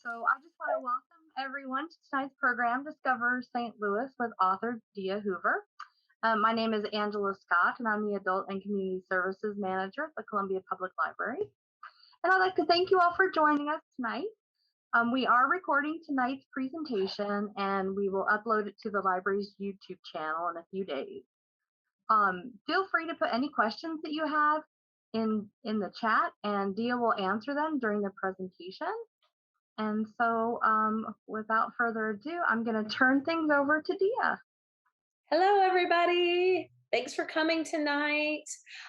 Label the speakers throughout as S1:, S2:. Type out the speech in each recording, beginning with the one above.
S1: So I just want to welcome everyone to tonight's program, Discover St. Louis, with author Dea Hoover. My name is Angela Scott, and I'm the Adult and Community Services Manager at the Columbia Public Library. And I'd like to thank you all for joining us tonight. We are recording tonight's presentation, and we will upload it to the library's YouTube channel in a few days. Feel free to put any questions that you have in the chat, and Dea will answer them during the presentation. And so, without further ado, I'm going to turn things over to Dea.
S2: Hello, everybody. Thanks for coming tonight.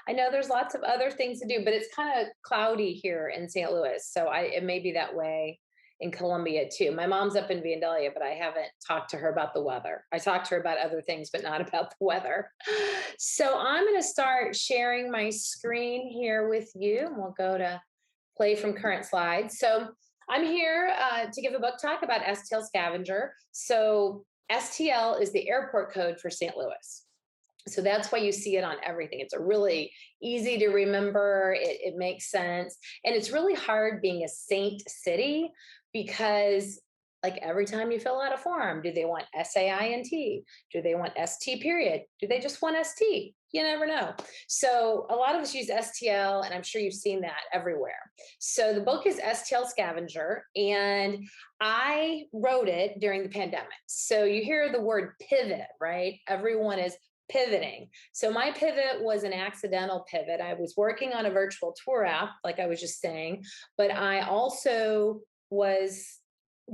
S2: I know there's lots of other things to do, but it's kind of cloudy here in St. Louis. So it may be that way in Columbia too. My mom's up in Vandalia, but I haven't talked to her about the weather. I talked to her about other things, but not about the weather. So I'm going to start sharing my screen here with you, and we'll go to play from current slides. So I'm here to give a book talk about STL Scavenger. So STL is the airport code for St. Louis. So that's why you see it on everything. It's a really easy to remember. It makes sense. And it's really hard being a saint city because like every time you fill out a form, do they want SAINT? Do they want ST period? Do they just want ST? You never know. So a lot of us use STL, and I'm sure you've seen that everywhere. So the book is STL Scavenger, and I wrote it during the pandemic. So you hear the word pivot, right? Everyone is pivoting. So my pivot was an accidental pivot. I was working on a virtual tour app, like I was just saying, but I also was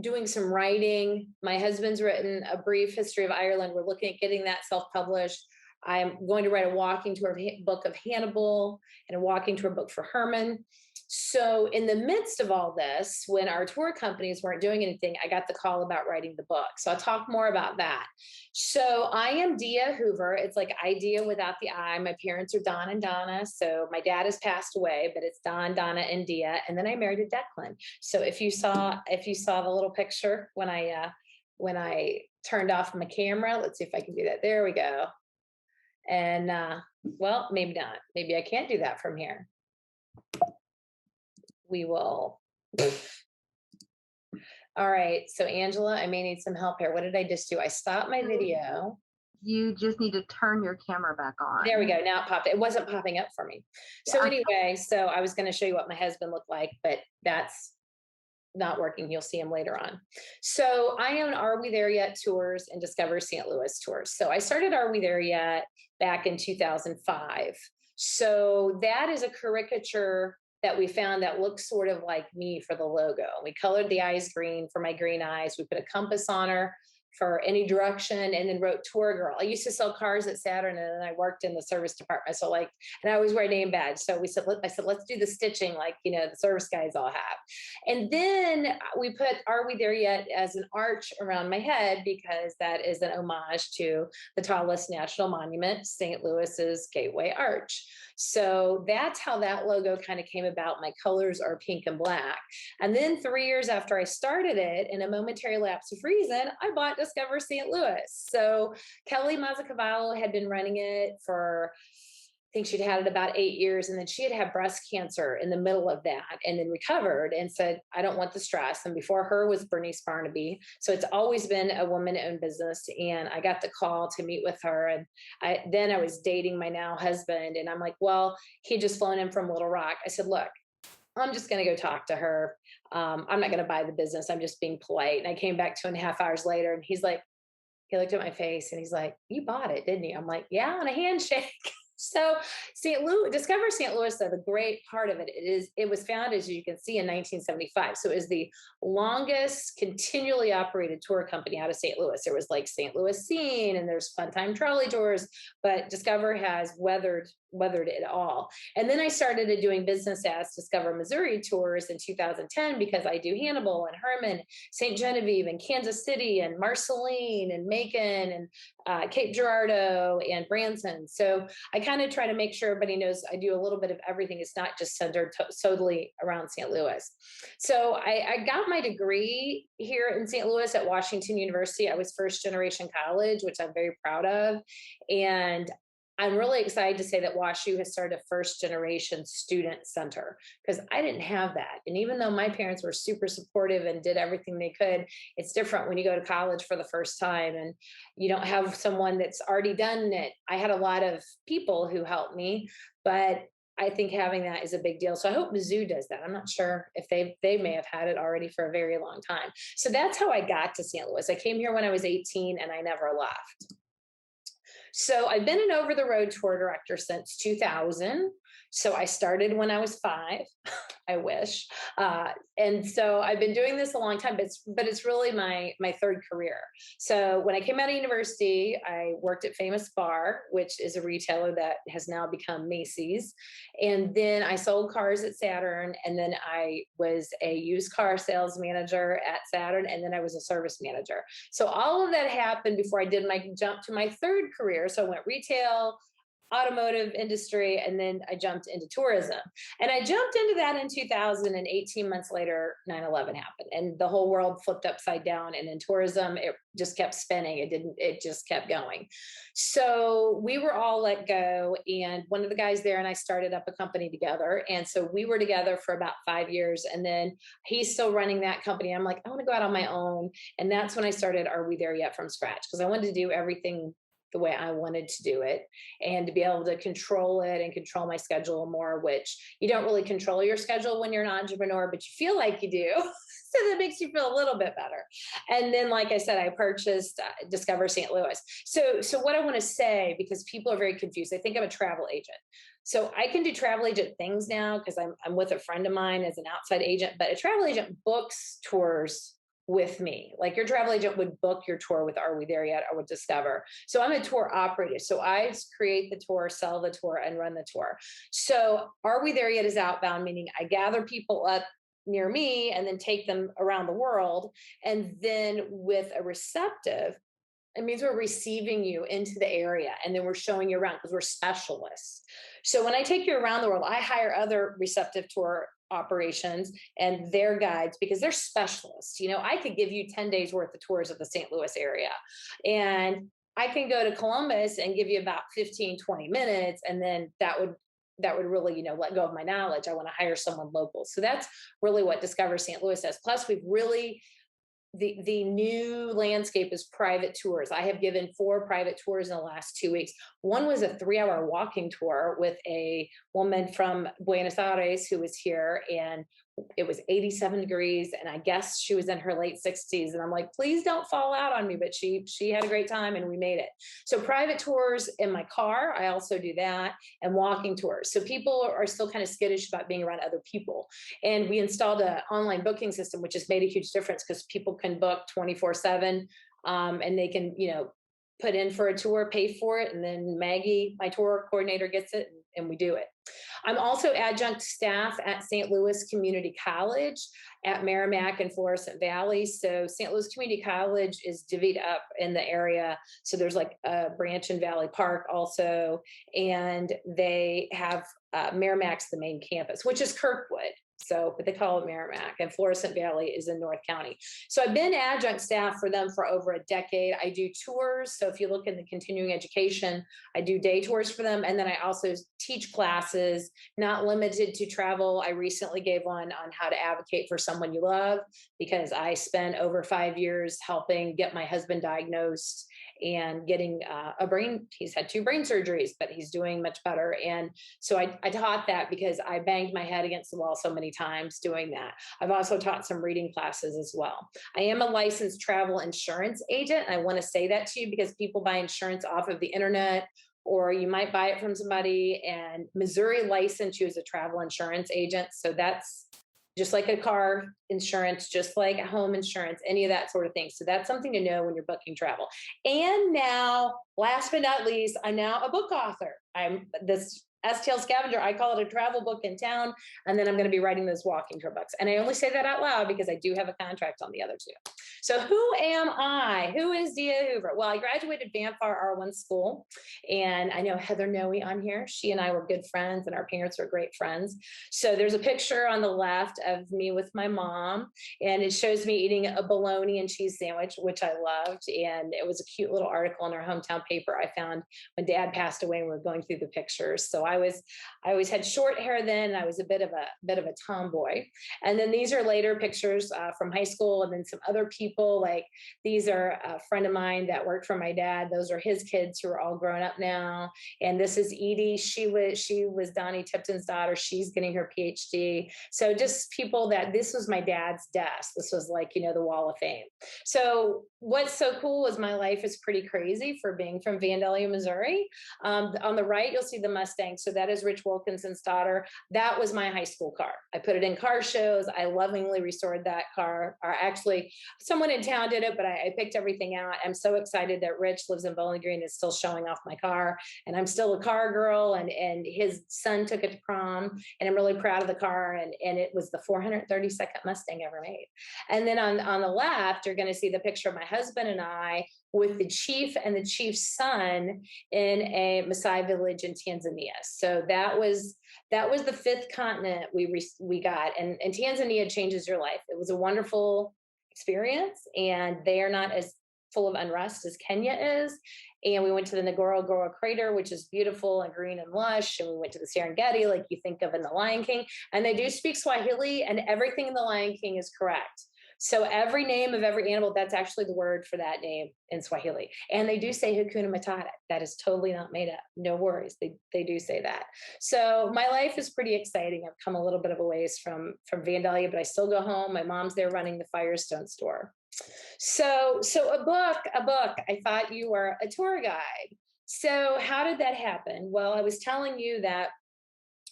S2: doing some writing. My husband's written a brief history of Ireland. We're looking at getting that self-published. I'm going to write a walking tour book of Hannibal and a walking tour book for Herman. So in the midst of all this, when our tour companies weren't doing anything, I got the call about writing the book. So I'll talk more about that. So I am Dea Hoover. It's like Idea without the I. My parents are Don and Donna. So my dad has passed away, but it's Don, Donna, and Dea. And then I married a Declan. So if you saw the little picture when I turned off my camera, let's see if I can do that. There we go. And well, maybe not. Maybe I can't do that from here. We will. All right. So Angela, I may need some help here. What did I just do? I stopped my video.
S1: You just need to turn your camera back on.
S2: There we go. Now it popped. It wasn't popping up for me. So anyway, so I was going to show you what my husband looked like, but that's not working. You'll see him later on. So I own Are We There Yet tours and Discover St. Louis tours. So I started Are We There Yet back in 2005. So that is a caricature that we found that looks sort of like me for the logo. We colored the eyes green for my green eyes. We put a compass on her for any direction, and then wrote tour girl. I used to sell cars at Saturn, and then I worked in the service department. So and I always wear a name badge. So I said, let's do the stitching like, the service guys all have. And then we put Are We There Yet as an arch around my head, because that is an homage to the tallest national monument, St. Louis's Gateway Arch. So that's how that logo kind of came about. My colors are pink and black. And then 3 years after I started it, in a momentary lapse of reason, I bought Discover St. Louis. So Kelly Mazzacavallo had been running it for, I think she'd had it about 8 years. And then she had breast cancer in the middle of that, and then recovered and said, I don't want the stress. And before her was Bernice Barnaby. So it's always been a woman-owned business. And I got the call to meet with her. And then I was dating my now husband. And I'm like, well, he'd just flown in from Little Rock. I said, look, I'm just going to go talk to her. I'm not going to buy the business. I'm just being polite. And I came back 2.5 hours later, and he looked at my face and he's like, you bought it, didn't you? I'm like, yeah, on a handshake. So Discover St. Louis, though, the great part of it was founded, as you can see, in 1975. So it is the longest continually operated tour company out of St. Louis. There was like St. Louis Scene, and there's Fun Time Trolley Tours, but Discover has weathered it all. And then I started doing business as Discover Missouri Tours in 2010, because I do Hannibal and Herman, St. Genevieve and Kansas City and Marceline and Macon and Cape Girardeau and Branson. So I kind of try to make sure everybody knows I do a little bit of everything. It's not just centered solely around St. Louis. So I got my degree here in St. Louis at Washington University. I was first generation college, which I'm very proud of. And I'm really excited to say that WashU has started a first generation student center because I didn't have that. And even though my parents were super supportive and did everything they could, it's different when you go to college for the first time and you don't have someone that's already done it. I had a lot of people who helped me, but I think having that is a big deal. So I hope Mizzou does that. I'm not sure if they may have had it already for a very long time. So that's how I got to St. Louis. I came here when I was 18 and I never left. So I've been an over the road tour director since 2000. So I started when I was 5. I wish. And so I've been doing this a long time, but it's really my third career. So when I came out of university, I worked at Famous Bar, which is a retailer that has now become Macy's. And then I sold cars at Saturn, and then I was a used car sales manager at Saturn, and then I was a service manager. So all of that happened before I did my jump to my third career. So I went retail, automotive industry, and then I jumped into tourism. And I jumped into that in 2000, and 18 months later, 9/11 happened, and the whole world flipped upside down. And in tourism, it just kept spinning. It just kept going. So we were all let go, and one of the guys there and I started up a company together. And so we were together for about 5 years, and then he's still running that company. I'm like, I want to go out on my own. And that's when I started Are We There Yet from scratch, because I wanted to do everything the way I wanted to do it and to be able to control it and control my schedule more, which you don't really control your schedule when you're an entrepreneur, but you feel like you do. So that makes you feel a little bit better. And then, like I said, I purchased Discover St. Louis. So what I want to say, because people are very confused, they think I'm a travel agent. So I can do travel agent things now because I'm with a friend of mine as an outside agent, but a travel agent books tours with me. Like your travel agent would book your tour with Are We There Yet or with Discover. So I'm a tour operator. So I create the tour, sell the tour, and run the tour. So Are We There Yet is outbound, meaning I gather people up near me and then take them around the world. And then with a receptive, it means we're receiving you into the area and then we're showing you around because we're specialists. So when I take you around the world, I hire other receptive tour operations and their guides because they're specialists. I could give you 10 days worth of tours of the St. Louis area. And I can go to Columbus and give you about 15, 20 minutes. And then that would really, let go of my knowledge. I want to hire someone local. So that's really what Discover St. Louis says. Plus, we've really the new landscape is private tours. I have given 4 private tours in the last 2 weeks. One was a 3-hour walking tour with a woman from Buenos Aires who was here, and it was 87 degrees, and I guess she was in her late 60s. And I'm like, please don't fall out on me. But she had a great time and we made it. So private tours in my car, I also do that, and walking tours. So people are still kind of skittish about being around other people. And we installed an online booking system, which has made a huge difference because people can book 24/7, and they can, put in for a tour, pay for it, and then Maggie, my tour coordinator, gets it, and we do it. I'm also adjunct staff at St. Louis Community College at Merrimack and Florissant Valley. So St. Louis Community College is divvied up in the area. So there's like a branch in Valley Park also, and they have Merrimack's the main campus, which is Kirkwood. So, but they call it Merrimack, and Florissant Valley is in North County. So I've been adjunct staff for them for over a decade. I do tours. So if you look in the continuing education, I do day tours for them. And then I also teach classes, not limited to travel. I recently gave one on how to advocate for someone you love because I spent over 5 years helping get my husband diagnosed and getting he's had 2 brain surgeries, but he's doing much better. And so I taught that because I banged my head against the wall so many times doing that. I've also taught some reading classes as well. I am a licensed travel insurance agent. I want to say that to you because people buy insurance off of the internet, or you might buy it from somebody, and Missouri licensed you as a travel insurance agent. So that's just like a car insurance, just like a home insurance, any of that sort of thing. So that's something to know when you're booking travel. And now, last but not least, I'm now a book author. STL Scavenger. I call it a travel book in town. And then I'm going to be writing those walking tour books. And I only say that out loud because I do have a contract on the other two. So who am I? Who is Dea Hoover? Well, I graduated Vanpar R1 school, and I know Heather Noe on here. She and I were good friends, and our parents were great friends. So there's a picture on the left of me with my mom, and it shows me eating a bologna and cheese sandwich, which I loved. And it was a cute little article in our hometown paper I found when Dad passed away, and we were going through the pictures. So I always had short hair then, and I was a bit of a tomboy. And then these are later pictures from high school, and then some other people. Like these are a friend of mine that worked for my dad. Those are his kids who are all grown up now. And this is Edie. She was Donnie Tipton's daughter. She's getting her PhD. So just people that this was my dad's desk. This was like, the wall of fame. So what's so cool is my life is pretty crazy for being from Vandalia, Missouri. On the right, you'll see the Mustang. So that is Rich Wilkinson's daughter. That was my high school car. I put it in car shows. I lovingly restored that car. Or actually, someone in town did it, but I picked everything out. I'm so excited that Rich lives in Bowling Green and is still showing off my car. And I'm still a car girl. And his son took it to prom. And I'm really proud of the car. And it was the 432nd Mustang ever made. And then on the left, you're going to see the picture of my husband and I with the chief and the chief's son in a Maasai village in Tanzania. So that was the fifth continent we got, and Tanzania changes your life. It was a wonderful experience, and they are not as full of unrest as Kenya is. And we went to the Ngorongoro crater, which is beautiful and green and lush. And we went to the Serengeti, like you think of in The Lion King. And they do speak Swahili, and everything in The Lion King is correct. So every name of every animal, that's actually the word for that name in Swahili. And they do say Hakuna Matata. That is totally not made up. No worries. They do say that. So my life is pretty exciting. I've come a little bit of a ways from Vandalia, but I still go home. My mom's there running the Firestone store. So a book. I thought you were a tour guide. So how did that happen? Well, I was telling you that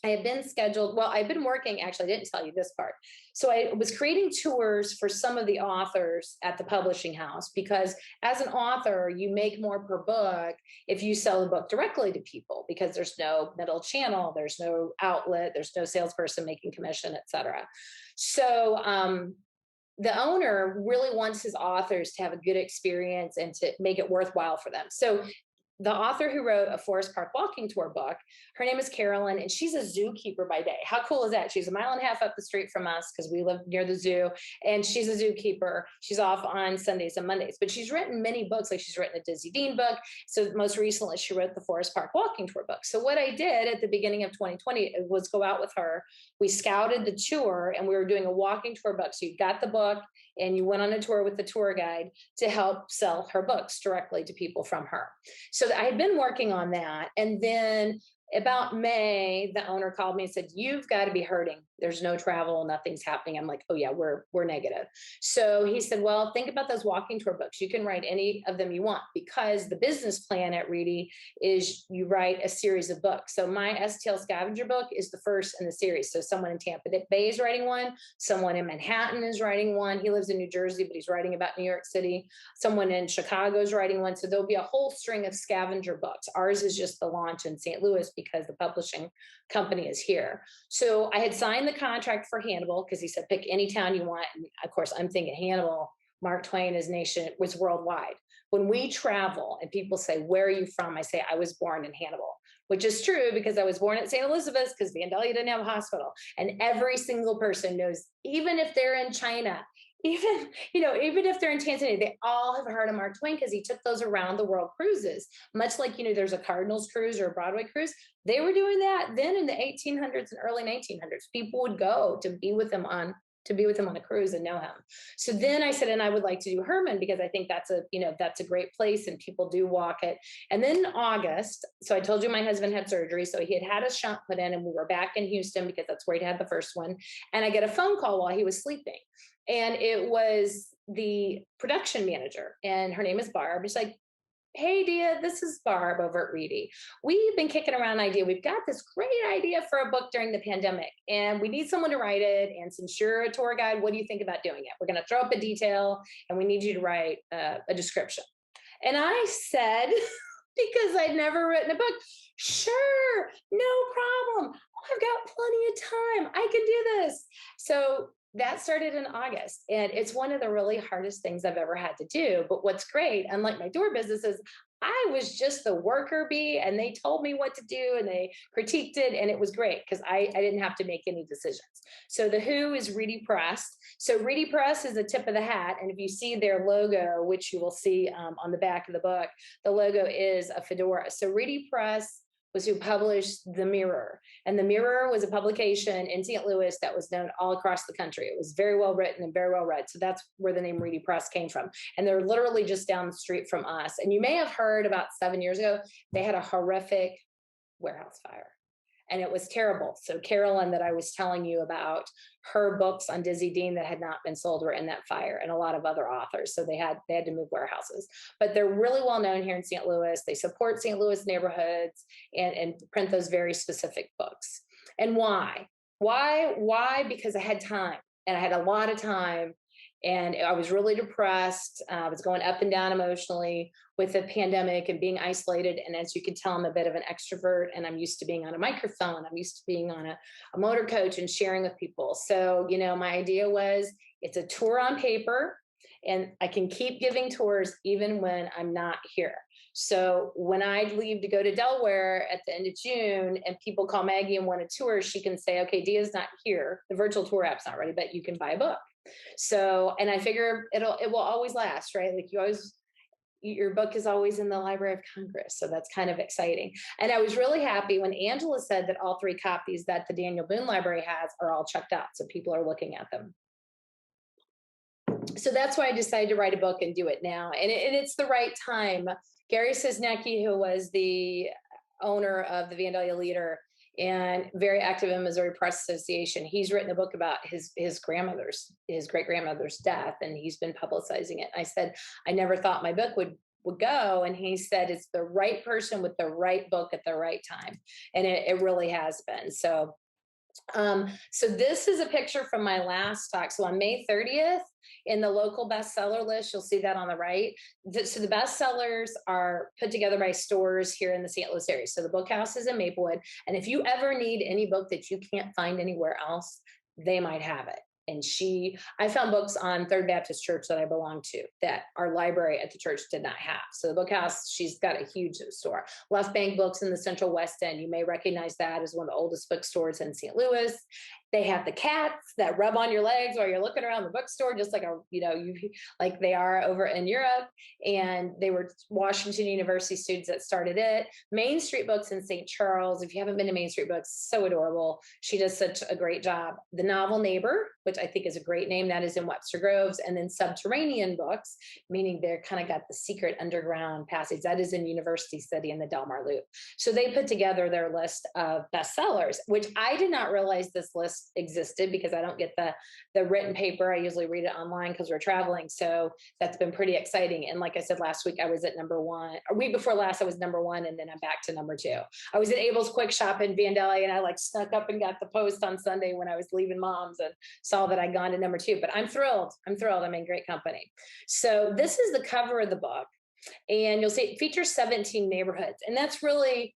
S2: I had been scheduled. Well, I've been working. Actually, I didn't tell you this part. So I was creating tours for some of the authors at the publishing house, because as an author, you make more per book if you sell the book directly to people, because there's no middle channel, there's no outlet, there's no salesperson making commission, et cetera. So the owner really wants his authors to have a good experience and to make it worthwhile for them. So the author who wrote a Forest Park walking tour book, her name is Carolyn, and she's a zookeeper by day. How cool is that? She's a mile and a half up the street from us because we live near the zoo, and she's a zookeeper. She's off on Sundays and Mondays, but she's written many books. Like she's written a Dizzy Dean book. So most recently, she wrote the Forest Park walking tour book. So what I did at the beginning of 2020 was go out with her. We scouted the tour, and we were doing a walking tour book. So you got the book, and you went on a tour with the tour guide to help sell her books directly to people from her. So I had been working on that. And then about May, the owner called me and said, "You've got to be hurting. There's no travel, nothing's happening." I'm like, "Oh yeah, we're negative." So he said, "Well, think about those walking tour books. You can write any of them you want, because the business plan at Reedy is you write a series of books. So my STL Scavenger book is the first in the series. So someone in Tampa Bay is writing one, someone in Manhattan is writing one. He lives in New Jersey, but he's writing about New York City. Someone in Chicago is writing one. So there'll be a whole string of scavenger books. Ours is just the launch in St. Louis because the publishing company is here." So I had signed the contract for Hannibal because he said, "Pick any town you want." And of course, I'm thinking Hannibal, Mark Twain, his nation was worldwide. When we travel and people say, "Where are you from?" I say, "I was born in Hannibal," which is true because I was born at St. Elizabeth's because Vandalia didn't have a hospital. And every single person knows, even if they're in China, even if they're in Tanzania, they all have heard of Mark Twain because he took those around the world cruises. Much like, there's a Cardinals cruise or a Broadway cruise. They were doing that then in the 1800s and early 1900s. People would go to be with him on a cruise and know him. So then I said, and I would like to do Herman because I think that's a great place and people do walk it. And then August, so I told you my husband had surgery. So he had a shunt put in, and we were back in Houston because that's where he had the first one. And I get a phone call while he was sleeping. And it was the production manager, and her name is Barb. She's like, "Hey, Dea, this is Barb over at Reedy. We've been kicking around an idea. We've got this great idea for a book during the pandemic, and we need someone to write it. And since you're a tour guide, what do you think about doing it? We're going to throw up a detail, and we need you to write a description." And I said, because I'd never written a book. Sure, no problem. I've got plenty of time. I can do this. So that started in August. And it's one of the really hardest things I've ever had to do. But what's great, unlike my door businesses, I was just the worker bee and they told me what to do and they critiqued it. And it was great because I didn't have to make any decisions. So the Who is Reedy Press. So Reedy Press is a tip of the hat. And if you see their logo, which you will see on the back of the book, the logo is a fedora. So Reedy Press was who published The Mirror. And The Mirror was a publication in St. Louis that was known all across the country. It was very well written and very well read. So that's where the name Reedy Press came from. And they're literally just down the street from us. And you may have heard about 7 years ago, they had a horrific warehouse fire. And it was terrible. So Carolyn, that I was telling you about, her books on Dizzy Dean that had not been sold were in that fire, and a lot of other authors. So they had to move warehouses. But they're really well known here in St. Louis. They support St. Louis neighborhoods and print those very specific books. And why? Why? Because I had time, and I had a lot of time. And I was really depressed. I was going up and down emotionally with the pandemic and being isolated. And as you can tell, I'm a bit of an extrovert, and I'm used to being on a microphone. I'm used to being on a motor coach and sharing with people. So, my idea was, it's a tour on paper, and I can keep giving tours even when I'm not here. So when I leave to go to Delaware at the end of June and people call Maggie and want a tour, she can say, okay, Dea's not here. The virtual tour app's not ready, but you can buy a book. So, and I figure it will always last, right? Like your book is always in the Library of Congress. So that's kind of exciting. And I was really happy when Angela said that all 3 copies that the Daniel Boone Library has are all checked out. So people are looking at them. So that's why I decided to write a book and do it now. And it's the right time. Gary Cisnecki, who was the owner of the Vandalia Leader and very active in Missouri Press Association, he's written a book about his great grandmother's death, and he's been publicizing it. I said, I never thought my book would go. And he said, it's the right person with the right book at the right time. And it really has been. So this is a picture from my last talk. So on May 30th, in the local bestseller list, you'll see that on the right. So the bestsellers are put together by stores here in the St. Louis area. So the Book House is in Maplewood. And if you ever need any book that you can't find anywhere else, they might have it. And I found books on Third Baptist Church that I belong to that our library at the church did not have. So the Book House, she's got a huge store. Left Bank Books in the Central West End, you may recognize that as one of the oldest bookstores in St. Louis. They have the cats that rub on your legs while you're looking around the bookstore, just like like they are over in Europe. And they were Washington University students that started it. Main Street Books in St. Charles. If you haven't been to Main Street Books, so adorable. She does such a great job. The Novel Neighbor, which I think is a great name, that is in Webster Groves. And then Subterranean Books, meaning they're kind of got the secret underground passage. That is in University City in the Delmar Loop. So they put together their list of bestsellers, which I did not realize this list existed because I don't get the written paper. I usually read it online because we're traveling. So that's been pretty exciting. And like I said, last week I was at number 1. A week before last, I was number 1, and then I'm back to number 2. I was at Abel's Quick Shop in Vandalia, and I snuck up and got the post on Sunday when I was leaving Mom's and saw that I'd gone to number 2. But I'm thrilled. I'm in great company. So this is the cover of the book. And you'll see it features 17 neighborhoods. And that's really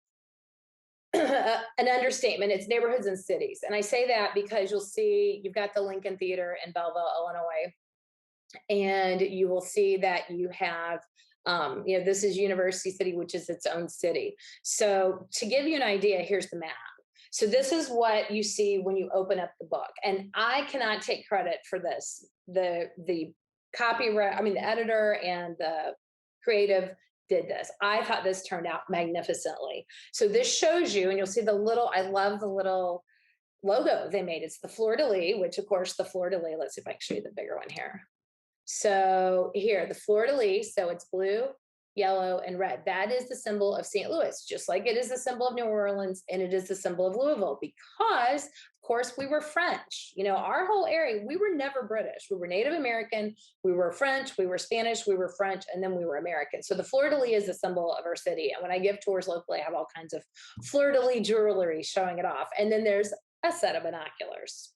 S2: an understatement. It's neighborhoods and cities. And I say that because you'll see you've got the Lincoln Theater in Belleville, Illinois. And you will see that you have, this is University City, which is its own city. So to give you an idea, here's the map. So this is what you see when you open up the book. And I cannot take credit for this. The copyright, the editor and the creative did this. I thought this turned out magnificently. So this shows you, and you'll see I love the little logo they made. It's the fleur-de-lis, which of course the fleur-de-lis, let's see if I can show you the bigger one here. So here, the fleur-de-lis, so it's blue, yellow, and red. That is the symbol of St. Louis, just like it is the symbol of New Orleans, and it is the symbol of Louisville, because of course we were French. Our whole area, we were never British. We were Native American, we were French, we were Spanish, we were French, and then we were American. So the fleur-de-lis is a symbol of our city. And when I give tours locally, I have all kinds of fleur-de-lis jewelry showing it off. And then there's a set of binoculars.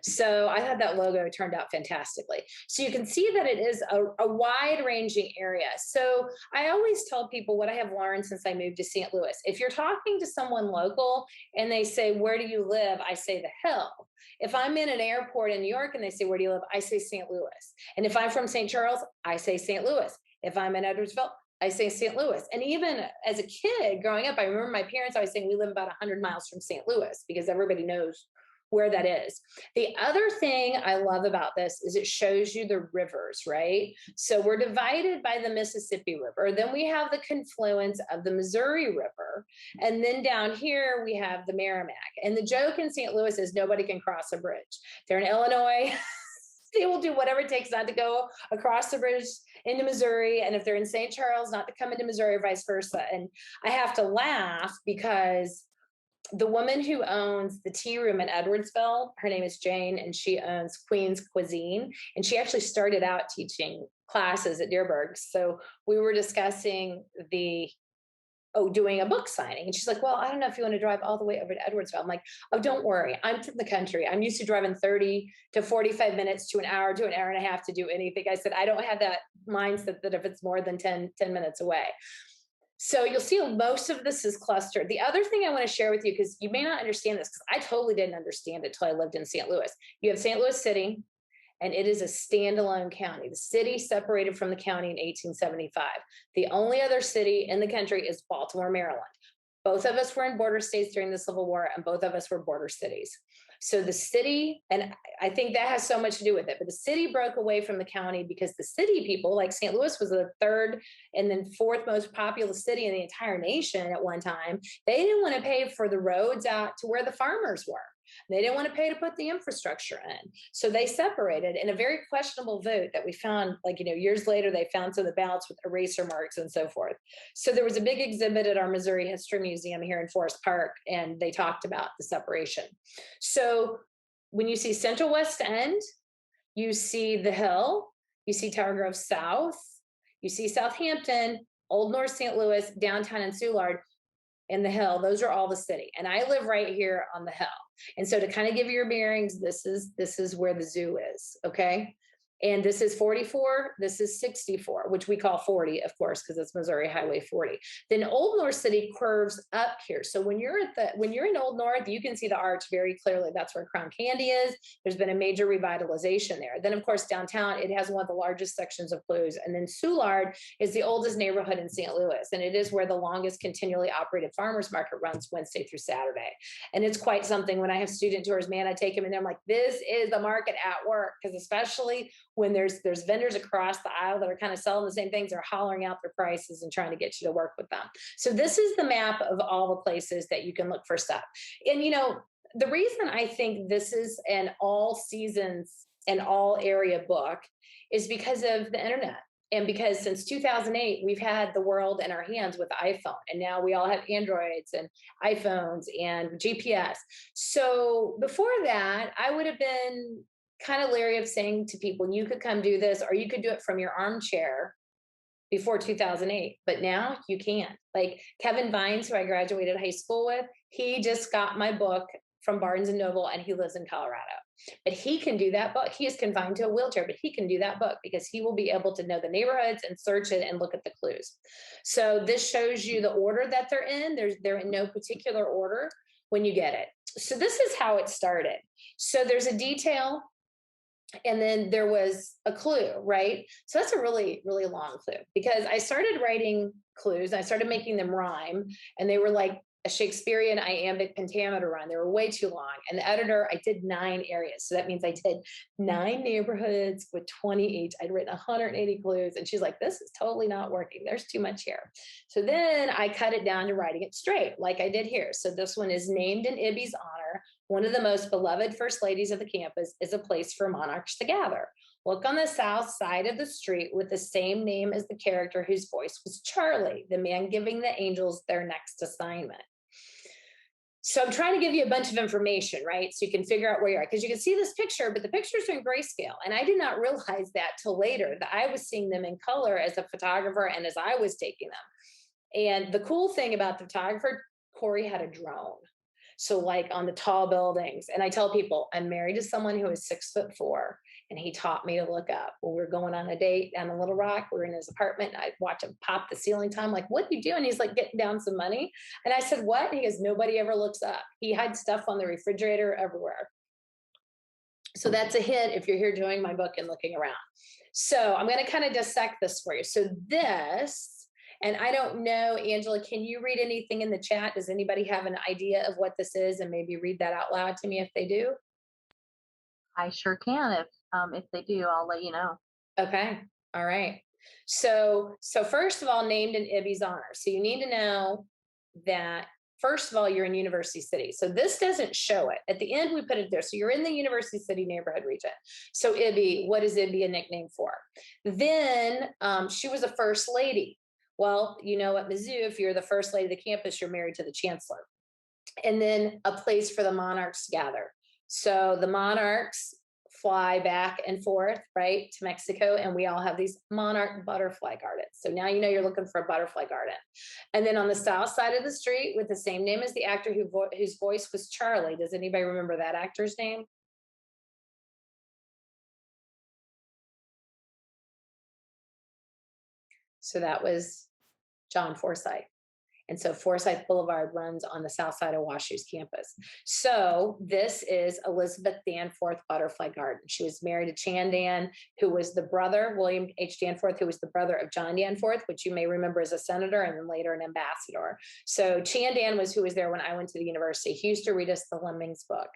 S2: So I had that logo turned out fantastically. So you can see that it is a wide ranging area. So I always tell people what I have learned since I moved to St. Louis. If you're talking to someone local and they say, "Where do you live?" I say the Hill. If I'm in an airport in New York and they say, "Where do you live?" I say St. Louis. And if I'm from St. Charles, I say St. Louis. If I'm in Edwardsville, I say St. Louis. And even as a kid growing up, I remember my parents always saying we live about 100 miles from St. Louis because everybody knows where that is. The other thing I love about this is it shows you the rivers, right? So we're divided by the Mississippi River. Then we have the confluence of the Missouri River. And then down here, we have the Merrimack. And the joke in St. Louis is nobody can cross a bridge. They're in Illinois. They will do whatever it takes not to go across the bridge into Missouri. And if they're in St. Charles, not to come into Missouri or vice versa. And I have to laugh because the woman who owns the tea room in Edwardsville, her name is Jane, and she owns Queen's Cuisine. And she actually started out teaching classes at Dearborg. So we were discussing doing a book signing. And she's like, "Well, I don't know if you want to drive all the way over to Edwardsville." I'm like, "Oh, don't worry. I'm from the country. I'm used to driving 30 to 45 minutes to an hour and a half to do anything." I said, "I don't have that mindset that if it's more than 10 minutes away." So you'll see most of this is clustered. The other thing I want to share with you, because you may not understand this, because I totally didn't understand it till I lived in St. Louis. You have St. Louis City, and it is a standalone county. The city separated from the county in 1875. The only other city in the country is Baltimore, Maryland. Both of us were in border states during the Civil War, and both of us were border cities. So the city, and I think that has so much to do with it, but the city broke away from the county because the city people, like St. Louis was the third and then fourth most populous city in the entire nation at one time. They didn't want to pay for the roads out to where the farmers were. They didn't want to pay to put the infrastructure in. So they separated in a very questionable vote that we found, like, years later, they found some of the ballots with eraser marks and so forth. So there was a big exhibit at our Missouri History Museum here in Forest Park, and they talked about the separation. So when you see Central West End, you see the Hill, you see Tower Grove South, you see Southampton, Old North St. Louis, downtown and Soulard, and the Hill. Those are all the city. And I live right here on the Hill. And so to kind of give you your bearings, this is where the zoo is. Okay. And this is 44, this is 64, which we call 40, of course, because it's Missouri Highway 40. Then Old North City curves up here. So when you're in Old North, you can see the arch very clearly. That's where Crown Candy is. There's been a major revitalization there. Then, of course, downtown, it has one of the largest sections of clues. And then Soulard is the oldest neighborhood in St. Louis. And it is where the longest continually operated farmers market runs Wednesday through Saturday. And it's quite something. When I have student tours, man, I take them in there. I'm like, this is the market at work. Because especially when there's vendors across the aisle that are kind of selling the same things, they're hollering out their prices and trying to get you to work with them. So this is the map of all the places that you can look for stuff. And the reason I think this is an all seasons and all area book is because of the internet. And because since 2008, we've had the world in our hands with the iPhone. And now we all have Androids and iPhones and GPS. So before that, I would have been kind of leery of saying to people, you could come do this, or you could do it from your armchair before 2008. But now you can. Like Kevin Vines, who I graduated high school with, he just got my book from Barnes and Noble, and he lives in Colorado. But he can do that book. He is confined to a wheelchair, but he can do that book because he will be able to know the neighborhoods and search it and look at the clues. So this shows you the order that they're in. They're in no particular order when you get it. So this is how it started. So there's a detail, and then there was a clue, right? So that's a really, really long clue because I started writing clues. I started making them rhyme, and they were like a Shakespearean iambic pentameter rhyme. They were way too long. And the editor, I did 9 areas. So that means I did 9 neighborhoods with 20 each. I'd written 180 clues. And she's like, this is totally not working. There's too much here. So then I cut it down to writing it straight, like I did here. So this one is named in Ibby's honor. One of the most beloved first ladies of the campus is a place for monarchs to gather. Look on the south side of the street with the same name as the character whose voice was Charlie, the man giving the angels their next assignment. So I'm trying to give you a bunch of information, right? So you can figure out where you are, because you can see this picture, but the pictures are in grayscale. And I did not realize that till later, that I was seeing them in color as a photographer and as I was taking them. And the cool thing about the photographer, Corey had a drone. So like on the tall buildings, and I tell people I'm married to someone who is 6'4", and he taught me to look up. When we were going on a date down in Little Rock, we were in his apartment, and I'd watch him pop the ceiling time. Like, what are you doing? He's like getting down some money. And I said, what? He goes, nobody ever looks up. He hides stuff on the refrigerator everywhere. So that's a hint if you're here doing my book and looking around. So I'm going to kind of dissect this for you. So this, and I don't know, Angela, can you read anything in the chat? Does anybody have an idea of what this is, and maybe read that out loud to me if they do?
S1: I sure can. If they do, I'll let you know.
S2: Okay. All right. So first of all, named in Ibby's honor. So you need to know that first of all, you're in University City. So this doesn't show it. At the end, we put it there. So you're in the University City neighborhood region. So Ibby, what is Ibby a nickname for? Then she was a first lady. Well, you know, at Mizzou, if you're the first lady of the campus, you're married to the chancellor. And then a place for the monarchs to gather. So the monarchs fly back and forth, right, to Mexico, and we all have these monarch butterfly gardens. So now you know you're looking for a butterfly garden. And then on the south side of the street, with the same name as the actor whose voice was Charlie. Does anybody remember that actor's name? So that was John Forsythe. And so Forsyth Boulevard runs on the south side of WashU's campus. So this is Elizabeth Danforth Butterfly Garden. She was married to Chandan, who was the brother, William H. Danforth, who was the brother of John Danforth, which you may remember as a senator and then later an ambassador. So Chandan was who was there when I went to the university. He used to read us the Lemmings book.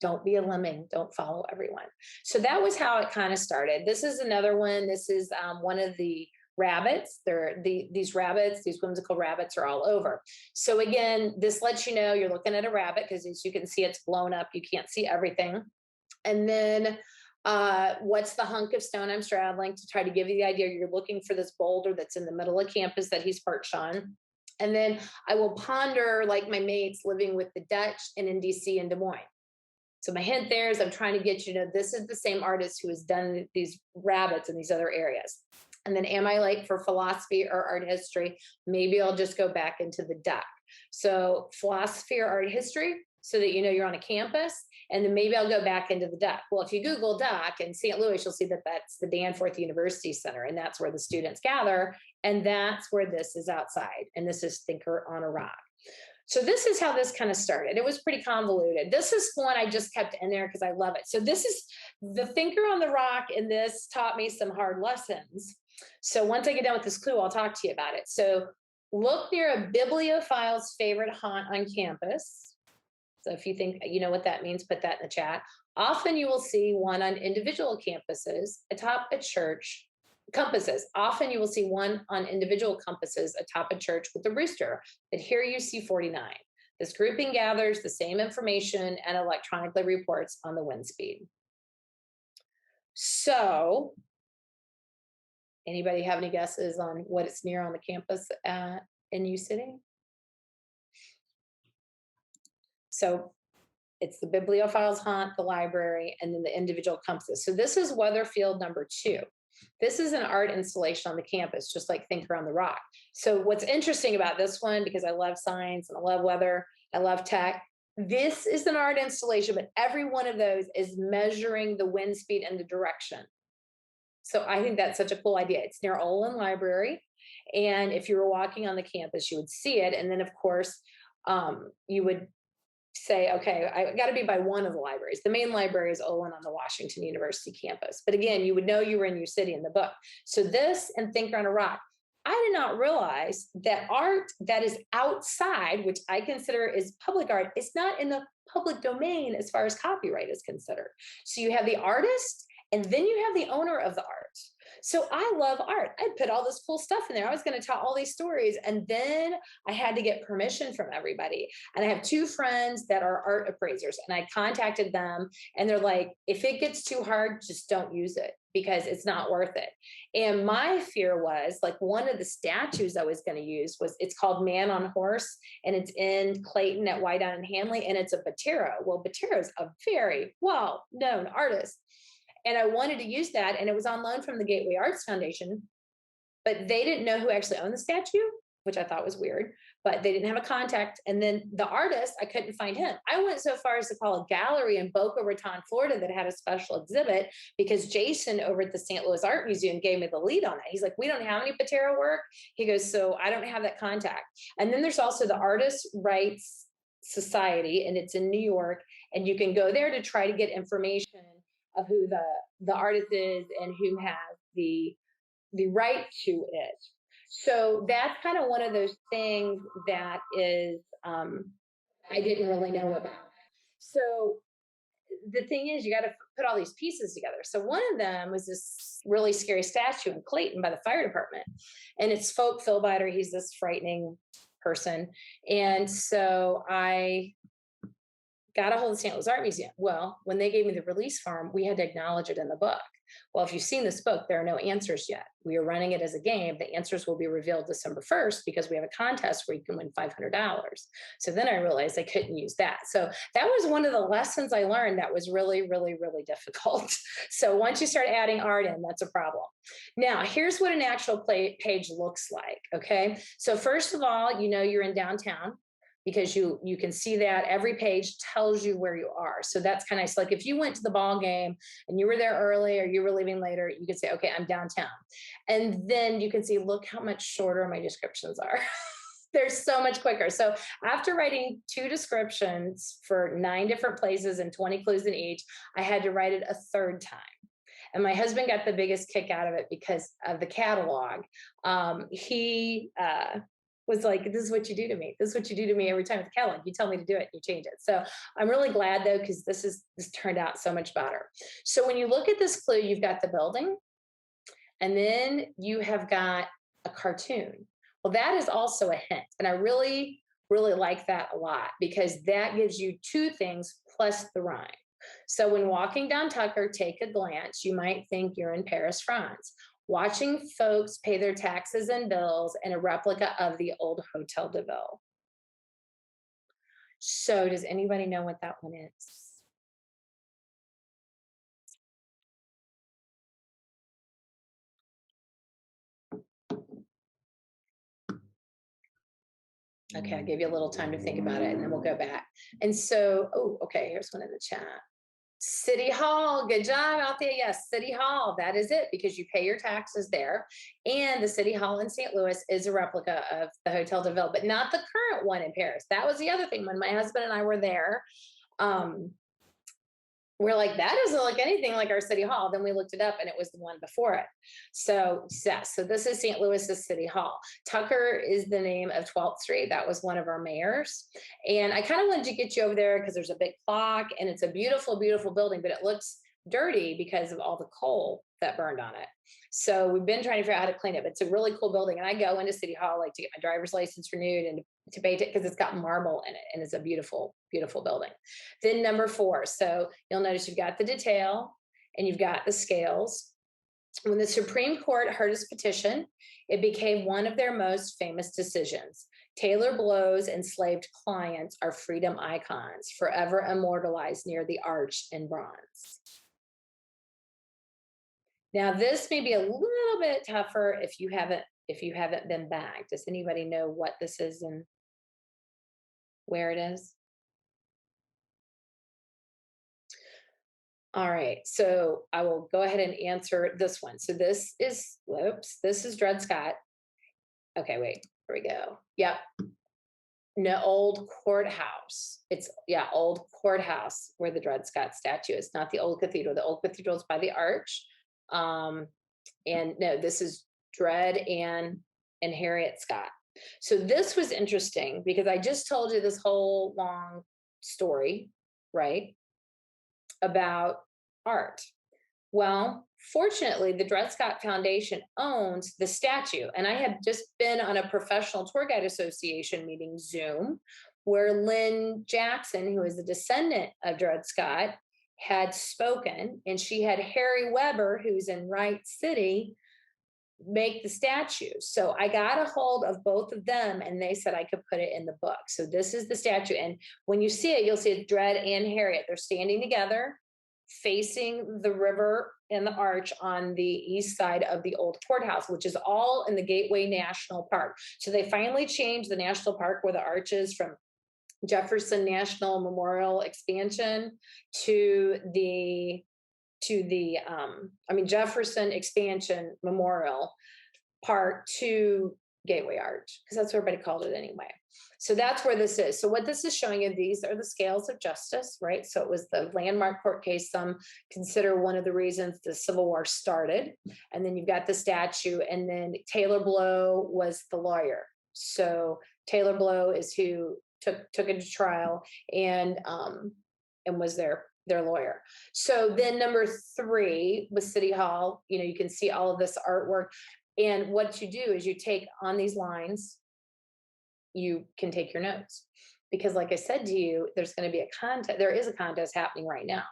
S2: Don't be a lemming, don't follow everyone. So that was how it kind of started. This is another one. This is one of the rabbits. These rabbits, these whimsical rabbits are all over. So again, this lets you know you're looking at a rabbit because as you can see, it's blown up. You can't see everything. And then what's the hunk of stone I'm straddling, to try to give you the idea you're looking for this boulder that's in the middle of campus that he's perched on. And then I will ponder like my mates living with the Dutch and in DC and Des Moines. So my hint there is I'm trying to get you to know this is the same artist who has done these rabbits in these other areas. And then am I late for philosophy or art history? Maybe I'll just go back into the duck. So philosophy or art history, so that you know you're on a campus. And then maybe I'll go back into the duck. Well, if you Google duck in St. Louis, you'll see that that's the Danforth University Center. And that's where the students gather. And that's where this is outside. And this is Thinker on a Rock. So this is how this kind of started. It was pretty convoluted. This is one I just kept in there because I love it. So this is the Thinker on the Rock, and this taught me some hard lessons. So once I get done with this clue, I'll talk to you about it. So look near a bibliophile's favorite haunt on campus. So if you think you know what that means, put that in the chat. Often you will see one on individual campuses atop a church. Compasses. Often you will see one on individual compasses atop a church with a rooster, but here you see 49. This grouping gathers the same information and electronically reports on the wind speed. So anybody have any guesses on what it's near on the campus in U City? So it's the bibliophiles haunt, the library, and then the individual compasses. So this is Weatherfield number 2. This is an art installation on the campus, just like Thinker on the Rock. So what's interesting about this one, because I love science and I love weather, I love tech, this is an art installation, but every one of those is measuring the wind speed and the direction. So I think that's such a cool idea. It's near Olin Library. And if you were walking on the campus, you would see it. And then, of course, you would say, okay, I got to be by one of the libraries. The main library is Olin on the Washington University campus. But again, you would know you were in your city in the book. So this and Thinker on a Rock, I did not realize that art that is outside, which I consider is public art, is not in the public domain as far as copyright is considered. So you have the artist, and then you have the owner of the art. So I love art. I put all this cool stuff in there. I was going to tell all these stories. And then I had to get permission from everybody. And I have 2 friends that are art appraisers. And I contacted them and they're like, if it gets too hard, just don't use it because it's not worth it. And my fear was like one of the statues I was going to use was, it's called Man on Horse. And it's in Clayton at Whiteout and Hanley. And it's a Botero. Well, Botero is a very well-known artist. And I wanted to use that, and it was on loan from the Gateway Arts Foundation, but they didn't know who actually owned the statue, which I thought was weird. but they didn't have a contact. And then the artist, I couldn't find him. I went so far as to call a gallery in Boca Raton, Florida that had a special exhibit because Jason over at the St. Louis Art Museum gave me the lead on it. He's like, we don't have any Patera work. He goes, so I don't have that contact. And then there's also the Artist Rights Society, and it's in New York. And you can go there to try to get information of who the artist is and who has the right to it. So that's kind of one of those things that is I didn't really know about. So the thing is, you got to put all these pieces together. So one of them was this really scary statue in Clayton by the fire department, and it's Folk Philbiter. He's this frightening person, and so I got a hold of the St. Louis Art Museum. Well, when they gave me the release form, we had to acknowledge it in the book. Well, if you've seen this book, there are no answers yet. We are running it as a game. The answers will be revealed December 1st because we have a contest where you can win $500. So then I realized I couldn't use that. So that was one of the lessons I learned that was really, really, really difficult. So once you start adding art in, that's a problem. Now, here's what an actual page looks like, okay? So first of all, you know you're in downtown, because you can see that every page tells you where you are. So that's kind of nice. Like if you went to the ball game and you were there early or you were leaving later, you could say, okay, I'm downtown. And then you can see, look how much shorter my descriptions are. They're so much quicker. So after writing 2 descriptions for 9 different places and 20 clues in each, I had to write it a 3rd time. And my husband got the biggest kick out of it because of the catalog. He was like, this is what you do to me. This is what you do to me every time with the catalog. You tell me to do it, you change it. So I'm really glad though, because this turned out so much better. So when you look at this clue, you've got the building, and then you have got a cartoon. Well, that is also a hint. And I really, really like that a lot because that gives you 2 things plus the rhyme. So when walking down Tucker, take a glance, you might think you're in Paris, France, watching folks pay their taxes and bills in a replica of the old Hotel de Ville. So does anybody know what that one is? Okay, I'll give you a little time to think about it and then we'll go back. And so, oh, okay, here's one in the chat. City Hall, good job out there. Yes, City Hall, that is it, because you pay your taxes there. And the City Hall in St. Louis is a replica of the Hotel de Ville, but not the current one in Paris. That was the other thing. When my husband and I were there, we're like, that doesn't look anything like our City Hall. Then we looked it up and it was the one before it. So yes, so this is St. Louis's City Hall. Tucker is the name of 12th Street. That was one of our mayors. And I kind of wanted to get you over there because there's a big clock and it's a beautiful, beautiful building, but it looks dirty because of all the coal that burned on it. So we've been trying to figure out how to clean it, but it's a really cool building. And I go into City Hall like to get my driver's license renewed and to pay it because it's got marble in it and it's a beautiful, beautiful building. Then number 4. So you'll notice you've got the detail and you've got the scales. When the Supreme Court heard his petition, it became one of their most famous decisions. Taylor Blow's enslaved clients are freedom icons, forever immortalized near the arch in bronze. Now, this may be a little bit tougher if you haven't been back. Does anybody know what this is and where it is? All right, so I will go ahead and answer this one. So this is, whoops, this is Dred Scott. Okay, wait, here we go. Yep. No, old courthouse. It's, yeah, old courthouse where the Dred Scott statue is, not the old cathedral. The old cathedral is by the arch. And no, this is Dred and Harriet Scott. So this was interesting because I just told you this whole long story, right, about art. Well, fortunately, the Dred Scott Foundation owns the statue. And I had just been on a professional tour guide association meeting, Zoom, where Lynn Jackson, who is a descendant of Dred Scott, had spoken, and she had Harry Weber, who's in Wright City, make the statue. So I got a hold of both of them and they said I could put it in the book. So this is the statue. And when you see it, you'll see it's Dred and Harriet. They're standing together. facing the river and the arch on the east side of the old courthouse, which is all in the Gateway National Park. So they finally changed the national park where the arch is from Jefferson National Memorial expansion to the Jefferson expansion memorial park to Gateway Arch, because that's what everybody called it anyway. So that's where this is. So what this is showing you, these are the scales of justice, right? So it was the landmark court case. Some consider one of the reasons the Civil War started. And then you've got the statue, and then Taylor Blow was the lawyer. So Taylor Blow is who took it to trial and was their lawyer. So then number 3 was City Hall. You can see all of this artwork. And what you do is you take on these lines, you can take your notes. Because like I said to you, there's going to be a contest. There is a contest happening right now.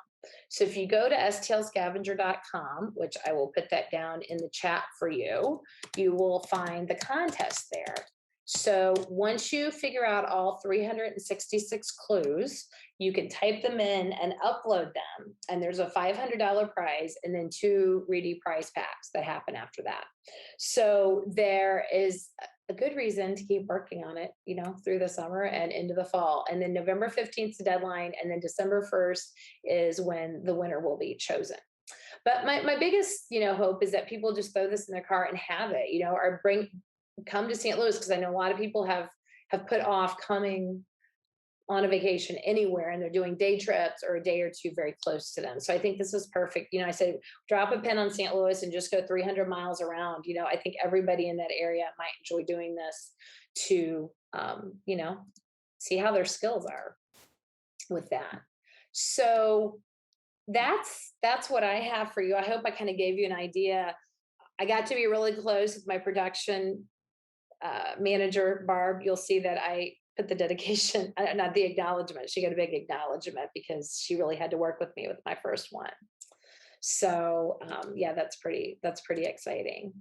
S2: So if you go to stlscavenger.com, which I will put that down in the chat for you, you will find the contest there. So once you figure out all 366 clues, you can type them in and upload them. And there's a $500 prize and then 2 Reedy prize packs that happen after that. So there is a good reason to keep working on it, through the summer and into the fall. And then November 15th is the deadline. And then December 1st is when the winner will be chosen. But my biggest, hope is that people just throw this in their car and have it, or come to St. Louis, because I know a lot of people have put off coming on a vacation anywhere, and they're doing day trips or a day or two very close to them. So I think this is perfect. I say drop a pin on St. Louis and just go 300 miles around. I think everybody in that area might enjoy doing this to, see how their skills are with that. So that's what I have for you. I hope I kind of gave you an idea. I got to be really close with my production manager, Barb. You'll see that I put the dedication, not the acknowledgement. She got a big acknowledgement because she really had to work with me with my first one. So yeah, that's pretty exciting.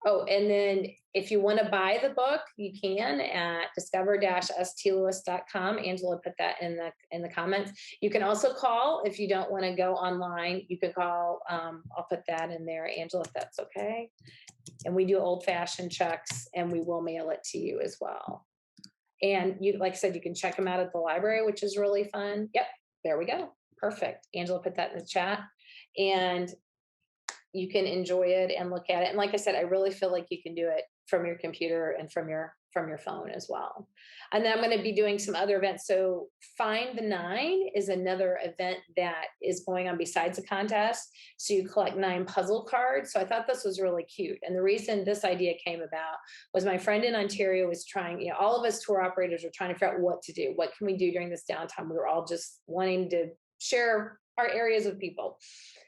S2: Oh, and then if you want to buy the book, you can at discover-stlewis.com. Angela put that in the comments. You can also call if you don't want to go online. You can call. I'll put that in there, Angela, if that's okay. And we do old-fashioned checks, and we will mail it to you as well. And like I said, you can check them out at the library, which is really fun. Yep, there we go. Perfect. Angela put that in the chat. And you can enjoy it and look at it. And like I said, I really feel like you can do it from your computer and from your phone as well. And then I'm going to be doing some other events. So Find the 9 is another event that is going on besides the contest. So you collect 9 puzzle cards. So I thought this was really cute. And the reason this idea came about was my friend in Ontario was trying, all of us tour operators are trying to figure out what to do. What can we do during this downtime? We were all just wanting to share our areas with people.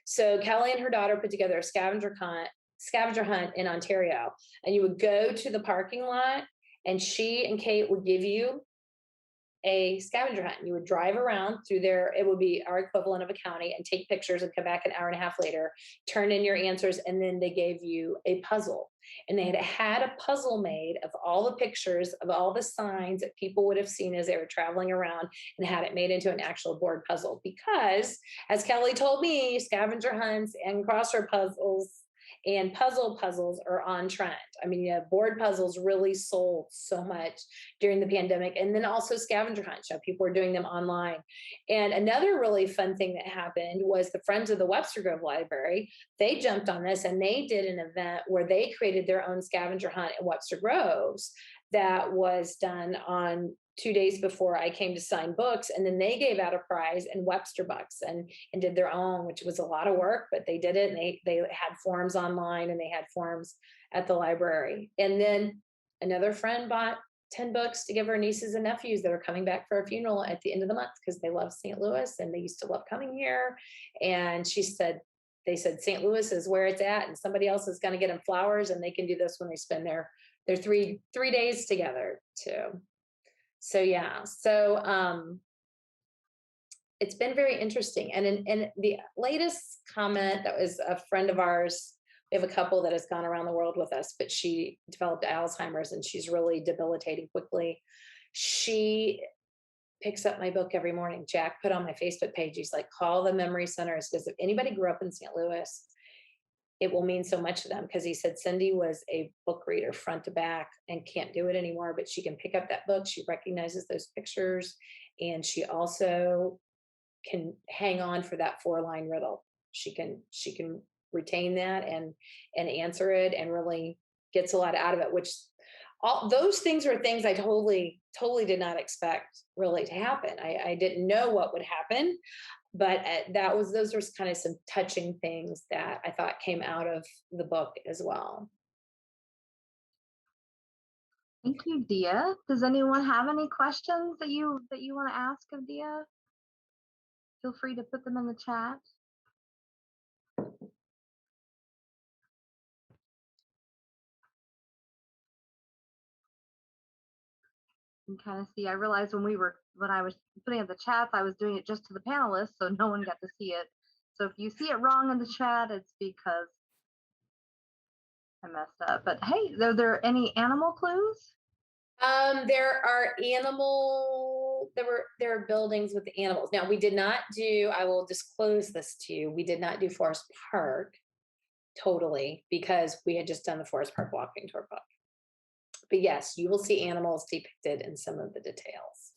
S2: So Kelly and her daughter put together a scavenger hunt in Ontario. And you would go to the parking lot, and she and Kate would give you a scavenger hunt. You would drive around through there. It would be our equivalent of a county, and take pictures and come back an hour and a half later, turn in your answers. And then they gave you a puzzle, and they had a puzzle made of all the pictures of all the signs that people would have seen as they were traveling around, and had it made into an actual board puzzle. Because as Kelly told me, scavenger hunts and crossword puzzles and puzzles are on trend. I mean, board puzzles really sold so much during the pandemic. And then also scavenger hunts, people were doing them online. And another really fun thing that happened was the Friends of the Webster Grove Library. They jumped on this, and they did an event where they created their own scavenger hunt in Webster Groves that was done on 2 days before I came to sign books. And then they gave out a prize in Webster bucks and did their own, which was a lot of work, but they did it. And they had forms online, and they had forms at the library. And then another friend bought 10 books to give her nieces and nephews that are coming back for a funeral at the end of the month, because they love St. Louis and they used to love coming here. And they said St. Louis is where it's at, and somebody else is going to get them flowers, and they can do this when they spend their three days together too. So yeah, it's been very interesting. And in the latest comment, that was a friend of ours. We have a couple that has gone around the world with us, but she developed Alzheimer's, and she's really debilitating quickly. She picks up my book every morning. Jack put on my Facebook page, he's like, call the memory centers, because if anybody grew up in St. Louis, it will mean so much to them. Because he said Cindy was a book reader front to back and can't do it anymore, but she can pick up that book. She recognizes those pictures, and she also can hang on for that 4-line riddle. She can retain that and answer it, and really gets a lot out of it, which all those things are things I totally did not expect really to happen. I didn't know what would happen, but those were kind of some touching things that I thought came out of the book as well.
S1: Thank you, Dea. Does anyone have any questions that you want to ask of Dea? Feel free to put them in the chat. And kind of see, I realized when I was putting up the chats, I was doing it just to the panelists, so no one got to see it. So if you see it wrong in the chat, it's because I messed up. But hey, are there any animal clues?
S2: There are there are buildings with animals. Now we did not do, I will disclose this to you, we did not do Forest Park totally, because we had just done the Forest Park walking tour book. But yes, you will see animals depicted in some of the details.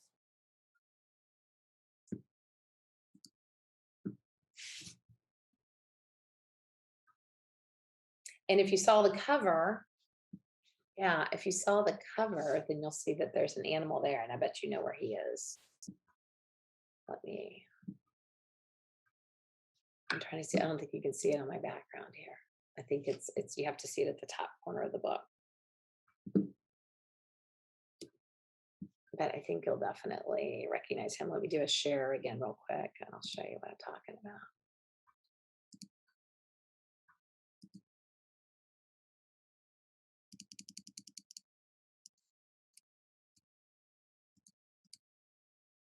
S2: And if you saw the cover, yeah, if you saw the cover, then you'll see that there's an animal there, and I bet you know where he is. I'm trying to see, I don't think you can see it on my background here. I think it's you have to see it at the top corner of the book. But I think you'll definitely recognize him. Let me do a share again real quick, and I'll show you what I'm talking about.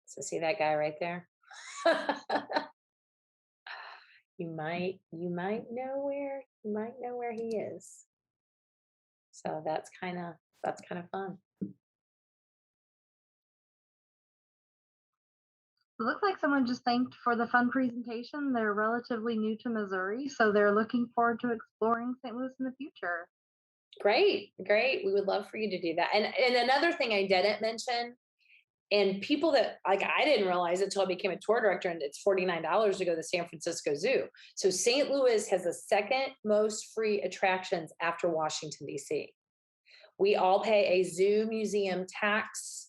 S2: So see that guy right there? you might know where he is. So that's kind of fun.
S1: It looks like someone just thanked for the fun presentation. They're relatively new to Missouri, so they're looking forward to exploring St. Louis in the future.
S2: Great. We would love for you to do that. And another thing I didn't mention, and people that, like, I didn't realize it until I became a tour director, and it's $49 to go to the San Francisco Zoo. So St. Louis has the second most free attractions after Washington, D.C. We all pay a zoo museum tax,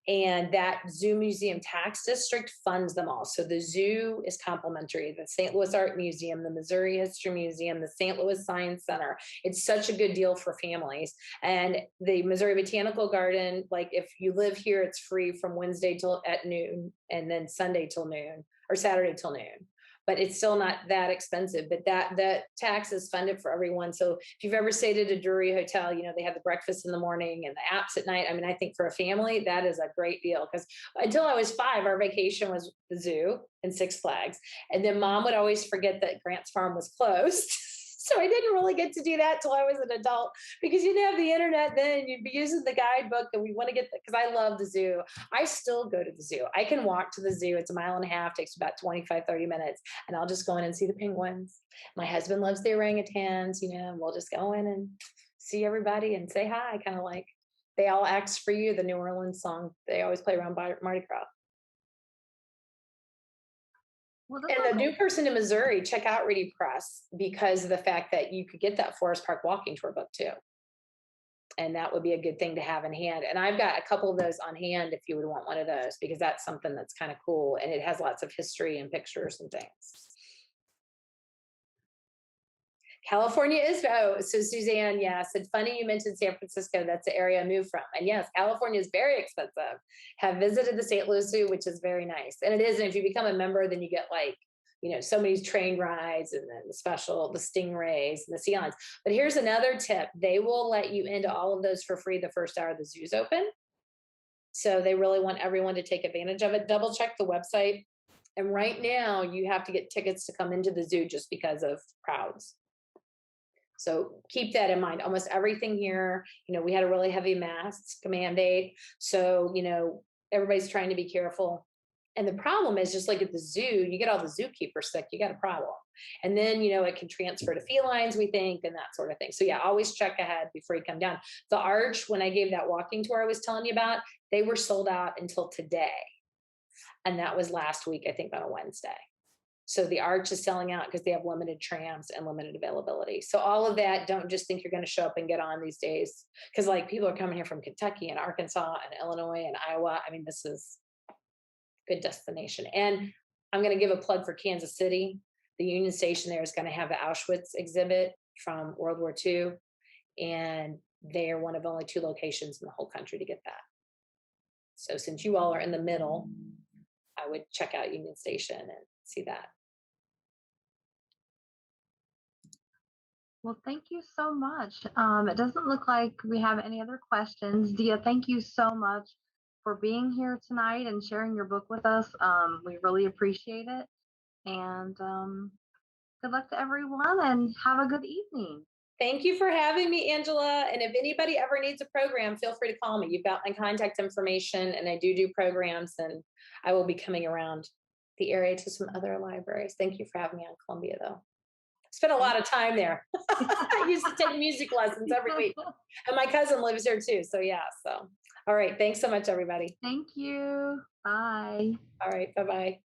S2: and that zoo museum tax district funds them all. So the zoo is complimentary, the St. Louis Art Museum, the Missouri History Museum, the St. Louis Science Center. It's such a good deal for families. And the Missouri Botanical Garden, like, if you live here, it's free from Wednesday till at noon, and then Sunday till noon, or Saturday till noon. But it's still not that expensive. But that tax is funded for everyone. So if you've ever stayed at a Drury hotel, they have the breakfast in the morning and the apps at night. I mean, I think for a family, that is a great deal, because until I was 5, our vacation was the zoo and Six Flags. And then Mom would always forget that Grant's Farm was closed. So I didn't really get to do that till I was an adult, because you didn't have the internet then. You'd be using the guidebook, and we want to get, because I love the zoo. I still go to the zoo. I can walk to the zoo. It's a mile and a half, takes about 25, 30 minutes. And I'll just go in and see the penguins. My husband loves the orangutans, and we'll just go in and see everybody and say hi, kind of like They All Ask for You, the New Orleans song. They always play around Mardi Gras.
S1: Well,
S2: And the new person in Missouri, check out Ready Press, because of the fact that you could get that Forest Park walking tour book too. And that would be a good thing to have in hand. And I've got a couple of those on hand if you would want one of those, because that's something that's kind of cool. And it has lots of history and pictures and things. California is, so Suzanne, yeah, said, funny you mentioned San Francisco. That's the area I moved from. And yes, California is very expensive. Have visited the St. Louis Zoo, which is very nice. And it is, and if you become a member, then you get like, so many train rides, and then the stingrays and the sea lions. But here's another tip. They will let you into all of those for free the first hour the zoo's open. So they really want everyone to take advantage of it. Double check the website. And right now you have to get tickets to come into the zoo just because of crowds. So keep that in mind. Almost everything here, we had a really heavy mask mandate. So, everybody's trying to be careful. And the problem is, just like at the zoo, you get all the zookeepers sick, you got a problem. And then, it can transfer to felines, we think, and that sort of thing. So yeah, always check ahead before you come down. The Arch, when I gave that walking tour I was telling you about, they were sold out until today. And that was last week, I think on a Wednesday. So the Arch is selling out because they have limited trams and limited availability. So all of that, don't just think you're going to show up and get on these days. Because like people are coming here from Kentucky and Arkansas and Illinois and Iowa. I mean, this is a good destination. And I'm going to give a plug for Kansas City. The Union Station there is going to have the Auschwitz exhibit from World War II. And they are one of only 2 locations in the whole country to get that. So since you all are in the middle, I would check out Union Station and see that.
S1: Well, thank you so much. It doesn't look like we have any other questions. Dia, thank you so much for being here tonight and sharing your book with us. We really appreciate it. And good luck to everyone and have a good evening.
S2: Thank you for having me, Angela. And if anybody ever needs a program, feel free to call me. You've got my contact information, and I do programs, and I will be coming around the area to some other libraries. Thank you for having me on Columbia, though. Spent a lot of time there. I used to take music lessons every week. And my cousin lives here too. So yeah. So all right. Thanks so much, everybody.
S1: Thank you. Bye.
S2: All right. Bye-bye.